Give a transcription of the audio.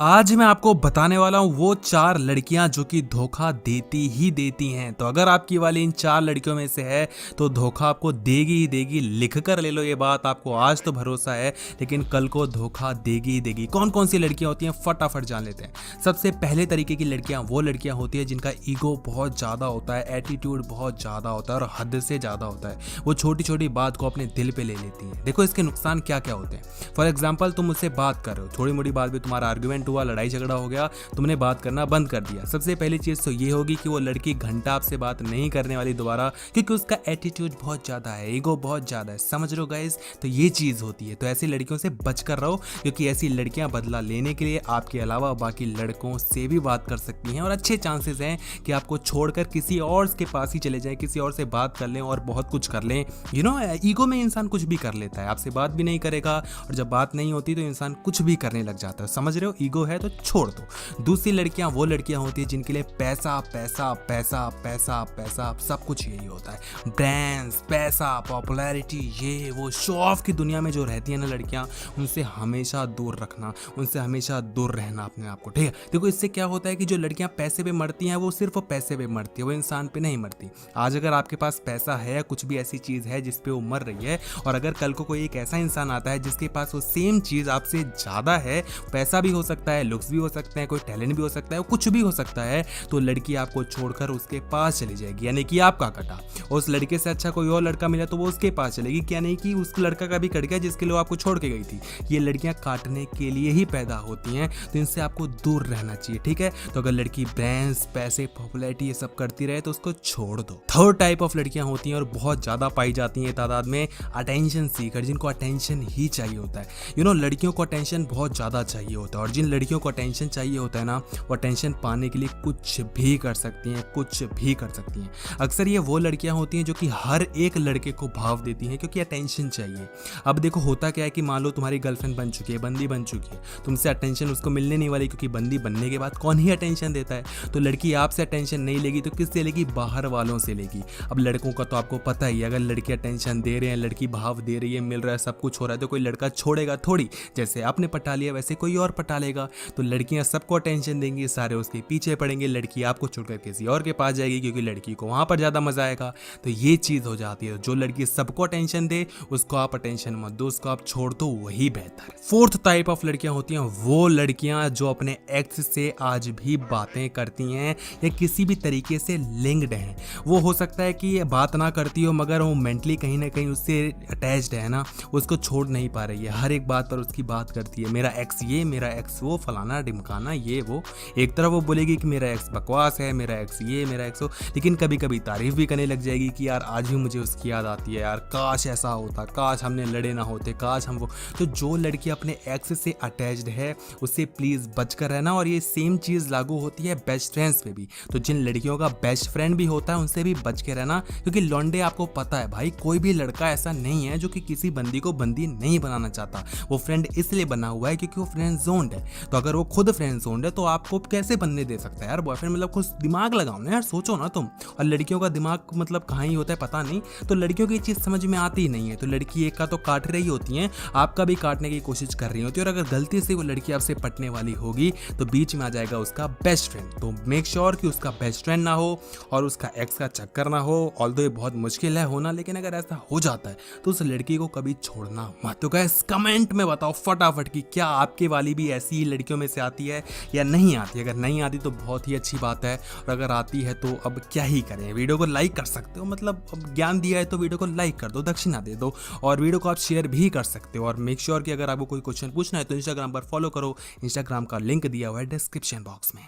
आज मैं आपको बताने वाला हूँ वो 4 लड़कियां जो कि धोखा देती ही देती हैं। तो अगर आपकी वाली इन 4 लड़कियों में से है तो धोखा आपको देगी ही देगी। लिख कर ले लो ये बात, आपको आज तो भरोसा है लेकिन कल को धोखा देगी ही देगी। कौन कौन सी लड़कियां होती हैं फटाफट जान लेते हैं। सबसे पहले तरीके की लड़कियां वो लड़कियां होती है जिनका ईगो बहुत ज़्यादा होता है, एटीट्यूड बहुत ज़्यादा होता है और हद से ज़्यादा होता है। वो छोटी छोटी बात को अपने दिल पे ले लेती हैं। देखो इसके नुकसान क्या क्या होते हैं। फॉर एग्जाम्पल तुम मुझसे बात कर रहे हो, थोड़ी मोटी बात भी तुम्हारा आर्ग्यूमेंट हुआ, लड़ाई झगड़ा हो गया, तुमने बात करना बंद कर दिया। सबसे पहली चीज तो ये होगी कि वो लड़की घंटा आपसे बात नहीं करने वाली दोबारा, क्योंकि उसका एटीट्यूड बहुत ज्यादा है, ईगो बहुत ज्यादा है। समझ रहे हो गाइस? तो ये चीज होती है। तो ऐसी लड़कियों से बचकर रहो, क्योंकि ऐसी लड़कियां बदला लेने के लिए आपके अलावा बाकी लड़कों से भी बात कर सकती हैं और अच्छे चांसेस हैं कि आपको छोड़कर किसी और के पास ही चले जाएं, किसी और से बात कर लें और बहुत कुछ कर लें। ईगो में इंसान कुछ भी कर लेता है, आपसे बात भी नहीं करेगा और जब बात नहीं होती तो इंसान कुछ भी करने लग जाता है। समझ रहे हो? ईगो है तो छोड़ दो। दूसरी लड़कियां वो लड़कियां होती है जिनके लिए पैसा पैसा पैसा पैसा पैसा सब कुछ यही होता है। ब्रांड्स, पैसा, पॉपुलैरिटी, ये वो शो ऑफ की दुनिया में जो रहती है ना लड़कियां, उनसे हमेशा दूर रखना, उनसे हमेशा दूर रहना अपने आप को। ठीक है? देखो इससे क्या होता है कि जो लड़कियां पैसे पे मरती हैं वो सिर्फ पैसे पे मरती है, वो इंसान पे नहीं मरती। आज अगर आपके पास पैसा है, कुछ भी ऐसी चीज है जिस पे वो मर रही है, और अगर कल को कोई एक ऐसा इंसान आता है जिसके पास वो सेम चीज आपसे ज्यादा है, पैसा भी हो सकता है, लुक्स भी हो सकते हैं, कोई टैलेंट भी हो सकता है, कुछ भी हो सकता है, तो लड़की आपको छोड़कर उसके पास चली जाएगी। यानी कि आपका कटा। और उस लड़के से अच्छा कोई और लड़का मिला तो वो उसके पास चलेगी। क्या नहीं कि उस लड़का का भी कट गया जिसके लिए वो आपको छोड़ के गई थी। ये लड़कियां काटने के लिए ही पैदा होती हैं, तो इनसे आपको दूर रहना चाहिए। ठीक है? तो अगर लड़की ब्रांड्स, पैसे, पॉपुलैरिटी ये सब करती रहे तो उसको छोड़ दो। थर्ड टाइप ऑफ लड़कियां होती हैं और बहुत ज्यादा पाई जाती हैं तादाद में, अटेंशन सीकर, जिनको अटेंशन ही चाहिए होता है। लड़कियों को अटेंशन बहुत ज्यादा चाहिए होता है और जिन लड़कियों को अटेंशन चाहिए होता है ना, वो अटेंशन पाने के लिए कुछ भी कर सकती हैं, कुछ भी कर सकती हैं। अक्सर ये वो लड़कियां होती हैं जो कि हर एक लड़के को भाव देती हैं क्योंकि अटेंशन चाहिए। अब देखो होता क्या है कि मान लो तुम्हारी गर्लफ्रेंड बन चुकी है, बंदी बन चुकी है, तुमसे अटेंशन उसको मिलने नहीं वाली, क्योंकि बंदी बनने के बाद कौन ही अटेंशन देता है। तो लड़की आपसे अटेंशन नहीं लेगी तो किससे लेगी? बाहर वालों से लेगी। अब लड़कों का तो आपको पता ही है, अगर लड़की अटेंशन दे रहे हैं, लड़की भाव दे रही है, मिल रहा है, सब कुछ हो रहा है, तो कोई लड़का छोड़ेगा थोड़ी। जैसे आपने पटा लिया वैसे कोई और पटा लेगा। तो लड़कियां सबको अटेंशन देंगी, सारे उसके पीछे पड़ेंगे, लड़की आपको छोड़कर किसी और के पास जाएगी क्योंकि लड़की को वहां पर ज्यादा मजा आएगा। तो ये चीज हो जाती है। जो लड़की सबको अटेंशन दे उसको आप अटेंशन मत दो, उसको आप छोड़ दो, वही बेहतर है। फोर्थ टाइप ऑफ लड़कियां होती हैं वो लड़कियां जो अपने एक्स से आज भी बातें करती हैं या किसी भी तरीके से लिंक्ड हैं। वो हो सकता है कि ये बात ना करती हो मगर वो मेंटली कहीं ना कहीं उससे अटैच्ड है ना, उसको छोड़ नहीं पा रही है, हर एक बात पर उसकी बात करती है। मेरा एक्स ये, मेरा एक्स वो, फलाना ढिमकाना, ये वो। एक तरफ वो बोलेगी कि मेरा एक्स बकवास है, मेरा एक्स ये, मेरा एक्स वो, लेकिन कभी कभी तारीफ भी करने लग जाएगी कि यार आज भी मुझे उसकी याद आती है, यार काश ऐसा होता, काश हमने लड़े ना होते, काश हम वो। तो जो लड़की अपने एक्स से अटैच्ड है उससे प्लीज बचकर रहना। और ये सेम चीज लागू होती है बेस्ट फ्रेंड्स पे भी। तो जिन लड़कियों का बेस्ट फ्रेंड भी होता है उनसे भी बच के रहना, क्योंकि लौंडे, आपको पता है भाई, कोई भी लड़का ऐसा नहीं है जो कि किसी बंदी को बंदी नहीं बनाना चाहता। वो फ्रेंड इसलिए बना हुआ है क्योंकि वो फ्रेंड जोन्ड है। तो अगर वो खुद फ्रेंड जोन्ड है तो आपको कैसे बनने दे सकता है यार बॉयफ्रेंड? मतलब कुछ दिमाग लगाओ ना यार, सोचो ना तुम। और लड़कियों का दिमाग मतलब कहाँ ही होता है पता नहीं। तो लड़कियों की चीज समझ में आती ही नहीं है। तो लड़की एक का तो काट रही होती है, आपका भी काटने की कोशिश कर रही होती है। और अगर गलती से वो लड़की आपसे पटने वाली होगी तो बीच में आ जाएगा उसका बेस्ट फ्रेंड। तो मेक श्योर कि उसका बेस्ट फ्रेंड ना हो और उसका एक्स का चक्कर ना हो। ऑल्दो ये बहुत मुश्किल है होना, लेकिन अगर ऐसा हो जाता है तो उस लड़की को कभी छोड़ना मत। तो गाइस कमेंट में बताओ फटाफट कि क्या आपके वाली भी ऐसी ही लड़कियों में से आती है या नहीं आती। अगर नहीं आती तो बहुत ही अच्छी बात है, और अगर आती है तो अब क्या ही करें। वीडियो को लाइक कर सकते हो, मतलब अब ज्ञान दिया है तो वीडियो को लाइक कर दो, दक्षिणा दे दो, और वीडियो को आप शेयर भी कर सकते हो। और मेक श्योर कि अगर आपको कोई क्वेश्चन पूछना है तो इंस्टाग्राम पर फॉलो करो। इंस्टाग्राम का लिंक दिया हुआ है डिस्क्रिप्शन बॉक्स में।